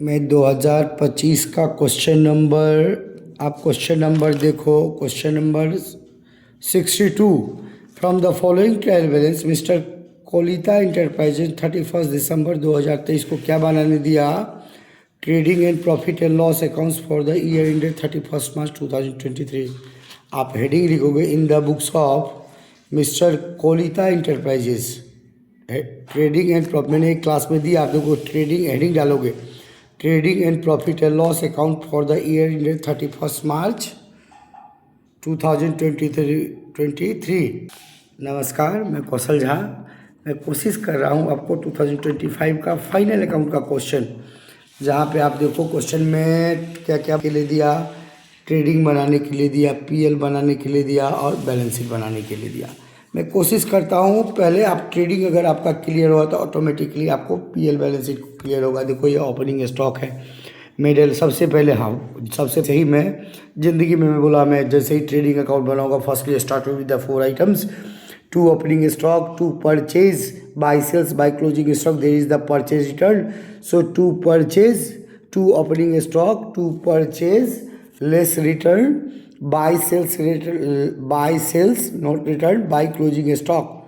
मैं 2025 का question number, आप क्वेश्चन नंबर देखो, question number 62। From the following trial balance mister Kolita enterprises 31 दिसंबर 2023 को क्या बनाने दिया? Trading and profit and loss accounts for the year ended 31 March 2023। आप हेडिंग लिखोगे in the books of mister Kolita enterprises. Trading and profit मैंने एक क्लास में दी, आप लोगों को ट्रेडिंग हेडिंग डालोगे, trading and profit and loss account for the year ended 31 March 2023। नमस्कार, मैं कौशल झा। मैं कोशिश कर रहा हूँ आपको 2025 का फाइनल अकाउंट का क्वेश्चन, जहाँ पे आप देखो क्वेश्चन में क्या क्या के लिए दिया, ट्रेडिंग बनाने के लिए दिया, पीएल बनाने के लिए दिया और बैलेंस शीट बनाने के लिए दिया। मैं कोशिश करता हूँ पहले आप ट्रेडिंग अगर आपका क्लियर हुआ तो ऑटोमेटिकली आपको पीएल बैलेंस शीट क्लियर होगा। देखो ये ओपनिंग स्टॉक है, मिडल सबसे पहले, हाँ सबसे सही मैं ज़िंदगी में मैं बोला, मैं जैसे ही ट्रेडिंग अकाउंट बनाऊंगा firstly start with the 4 items. 2 opening stock, 2 purchase, by sales, by closing stock, there is the purchase return. So 2 purchase, 2 opening stock, 2 purchase less return, by sales return, by sales not return, by closing stock.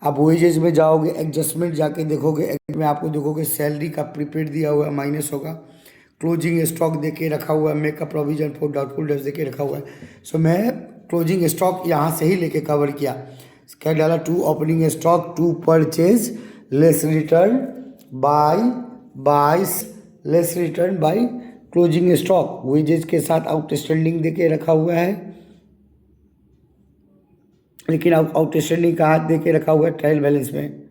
आप wages में जाओगे, adjustment जाके देखोगे, में आपको देखोगे salary का prepaid दिया हुआ है, माइनस होगा। क्लोजिंग स्टॉक देके रखा हुआ है, make a provision for doubtful debts देके रखा हुआ है। सो मैं क्लोजिंग स्टॉक यहाँ से ही लेके कवर किया। क्या डाला? 2 opening stock, 2 purchase less return, by less return, by closing stock. Wages के साथ आउटस्टैंडिंग देके रखा हुआ है, लेकिन आउटस्टैंडिंग का हाथ देके रखा हुआ है ट्रायल बैलेंस में।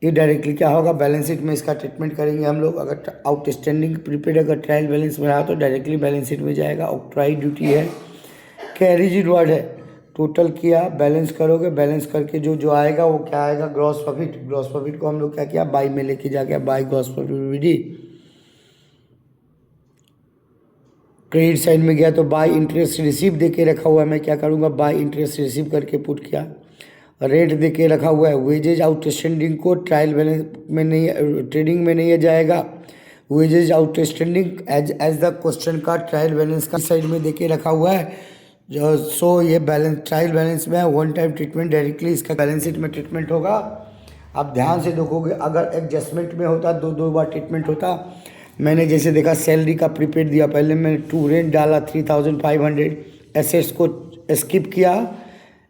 ये डायरेक्टली क्या होगा, बैलेंस शीट में इसका ट्रीटमेंट करेंगे हम लोग। अगर आउटस्टैंडिंग प्रीपेड अगर ट्रायल बैलेंस में रहा तो डायरेक्टली बैलेंस शीट में जाएगा। ऑक्ट्राई ड्यूटी है, कैरेज इनवर्ड है। टोटल किया, बैलेंस करोगे, बैलेंस करके जो जो आएगा वो क्या आएगा, ग्रॉस प्रॉफिट। ग्रॉस प्रॉफिट को हम लोग क्या किया, बाई में लेके जाके by gross profit Vidhi. Credit side में गया तो बाई इंटरेस्ट रिसीव दे के रखा हुआ है, मैं क्या करूँगा, बाई इंटरेस्ट रिसीव करके पुट किया। रेट दे के रखा हुआ है, वेजेज आउटस्टैंडिंग को ट्रायल बैलेंस में नहीं, ट्रेडिंग में नहीं जाएगा। Wages outstanding as the question का ट्रायल बैलेंस का साइड में दे के रखा हुआ है। जो सो ये बैलेंस ट्रायल बैलेंस में वन टाइम ट्रीटमेंट, डायरेक्टली इसका बैलेंस शीट में ट्रीटमेंट होगा। आप ध्यान से देखोगे, अगर एडजस्टमेंट में होता 2 बार ट्रीटमेंट होता। मैंने जैसे देखा सैलरी का प्रीपेड दिया, पहले मैंने 2 रेंट डाला 3500, एसेट्स को स्किप किया,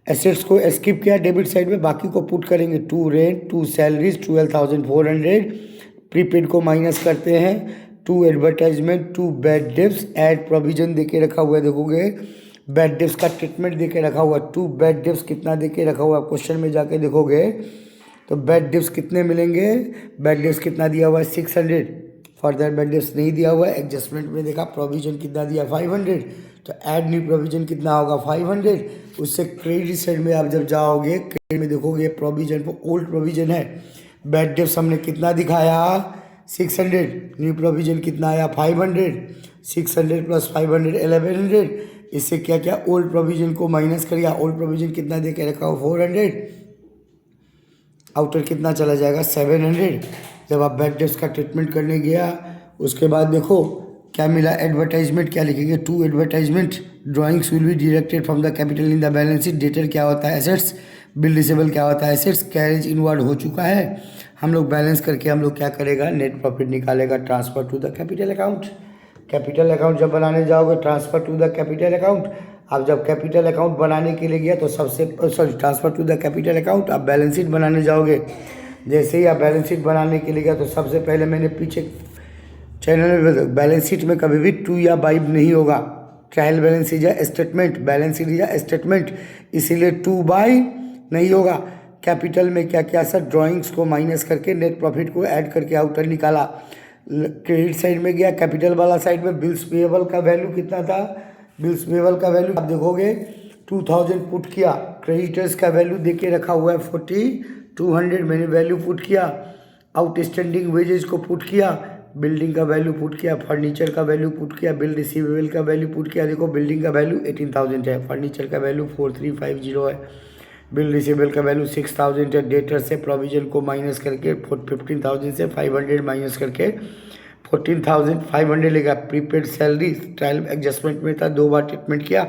एसेट्स को स्किप किया डेबिट साइड में, बाकी को पुट करेंगे। 2 रेंट, 2 सैलरीज 12,400, प्रीपेड को माइनस करते हैं। 2 advertisement, 2 bad debts, add provision देके रखा हुआ है। देखोगे बैड डेब्ट्स का ट्रीटमेंट देके रखा हुआ है। 2 बैड डेब्ट्स कितना देके रखा हुआ है, क्वेश्चन में जाके देखोगे तो बैड डेब्ट्स कितने मिलेंगे, बैड डेब्ट्स कितना दिया हुआ है 600। फर्दर बैड डेब्ट्स नहीं दिया हुआ है। एडजस्टमेंट में देखा प्रोविजन कितना दिया 500, तो ऐड न्यू प्रोविजन कितना होगा 500। उससे क्रेडिट साइड में आप जब जाओगे, क्रेडिट में देखोगे प्रोविजन को ओल्ड प्रोविजन है। बैड डेब्ट्स हमने कितना दिखाया 600, न्यू प्रोविजन कितना आया 500, 600 प्लस 500 1100। इससे क्या क्या ओल्ड प्रोविजन को माइनस कर गया। ओल्ड प्रोविजन कितना दे के रखा हो 400, आउटर कितना चला जाएगा 700। जब आप बैड डेब्ट्स का ट्रीटमेंट करने गया, उसके बाद देखो क्या मिला, एडवर्टाइजमेंट क्या लिखेंगे, 2 advertisement, drawings will be deducted from the capital in the balance sheet. Debtor क्या होता है एसेट्स, बिल रिसेबल क्या होता है एसेट्स, कैरेज इनवर्ड हो चुका है। हम लोग बैलेंस करके हम लोग क्या करेगा, नेट प्रॉफिट निकालेगा, transfer to the capital account. Capital account जब बनाने जाओगे, transfer to the capital account. आप जब कैपिटल अकाउंट बनाने के लिए गया तो सबसे transfer to the capital account, आप बैलेंस शीट बनाने जाओगे। जैसे ही आप बैलेंस शीट बनाने के लिए गया तो सबसे पहले मैंने पीछे चैनल में, बैलेंस शीट में कभी भी 2 या बाई नहीं होगा। ट्रायल बैलेंस इज या स्टेटमेंट, बैलेंस शीट इज या स्टेटमेंट, इसीलिए 2 बाई नहीं होगा। कैपिटल में क्या क्या सर, ड्राइंग्स को माइनस करके नेट प्रॉफिट को ऐड करके आउटर निकाला। क्रेडिट साइड में गया, कैपिटल वाला साइड में बिल्स पेएबल का वैल्यू कितना था, बिल्स पेएबल का वैल्यू आप देखोगे 2000 पुट किया। क्रेडिटर्स का वैल्यू देके रखा हुआ है 4200, मैंने वैल्यू पुट किया। आउटस्टैंडिंग वेजेस को पुट किया, बिल्डिंग का वैल्यू पुट किया, फर्नीचर का वैल्यू पुट किया, बिल रिसीवेबल का वैल्यू पुट किया। देखो बिल्डिंग का वैल्यू 18,000 है, फर्नीचर का वैल्यू 4350 है, बिल रिसीवेबल का वैल्यू 6000 है, डेटर से प्रोविजन को माइनस करके 15,000 से 500 माइनस करके 14,500 लेगा। प्रीपेड सैलरी ट्रायल एडजस्टमेंट में था, 2 बार ट्रीटमेंट किया।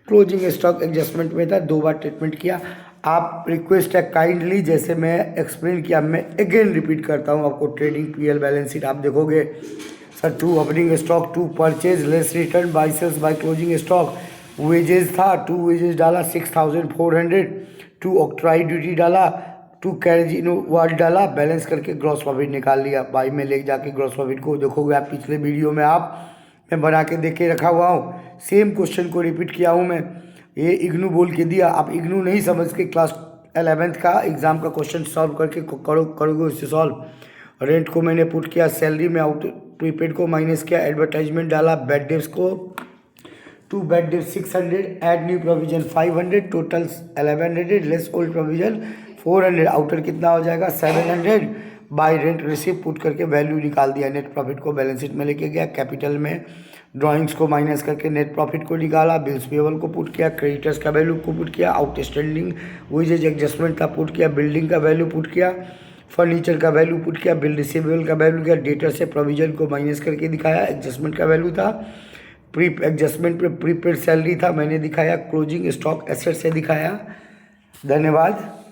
क्लोजिंग स्टॉक एडजस्टमेंट में था, 2 बार ट्रीटमेंट किया। आप रिक्वेस्ट है काइंडली, जैसे मैं एक्सप्लेन किया मैं अगेन रिपीट करता हूँ आपको। ट्रेडिंग पीएल बैलेंस शीट आप देखोगे sir, 2 opening stock, 2 purchase less return by sales by closing stock, wages था 2 वेजेस डाला 6400, 2 ऑक्ट्राई ड्यूटी डाला, 2 कैरेजिनो वार्ड डाला, बैलेंस करके ग्रॉस प्रॉफिट निकाल लिया। बाई में ले जाके ग्रॉस प्रॉफिट को देखोगे आप पिछले वीडियो में, मैं बना के देख के रखा हुआ हूँ। सेम क्वेश्चन को रिपीट किया हूँ मैं, ये इग्नू बोल के दिया। आप इग्नू नहीं समझ के क्लास 11th का एग्जाम का क्वेश्चन सॉल्व करके करोगे उससे सॉल्व। रेंट को मैंने पुट किया, सैलरी में आउट प्रीपेड को माइनस किया, एडवर्टाइजमेंट डाला, बैड डेब्स को 2 bad debts 600, add new provision 500, total 1100 less old provision 400, outer कितना हो जाएगा 700, बाय रेंट रिसीव पुट करके वैल्यू निकाल दिया। नेट प्रॉफिट को बैलेंस शीट में लेके गया, कैपिटल में ड्राइंग्स को माइनस करके नेट प्रॉफिट को निकाला, बिल्स पेबल को पुट किया, क्रेडिटर्स का वैल्यू को पुट किया, आउटस्टैंडिंग वेजेज एडजस्टमेंट का पुट किया, बिल्डिंग का वैल्यू पुट किया, फर्नीचर का वैल्यू पुट किया, बिल रिसीवेबल का वैल्यू किया, डेटर से प्रोविजन को माइनस करके दिखाया, एडजस्टमेंट का वैल्यू था, प्री एडजस्टमेंट पे प्रीपेड सैलरी था मैंने दिखाया, क्लोजिंग स्टॉक एसेट से दिखाया। धन्यवाद।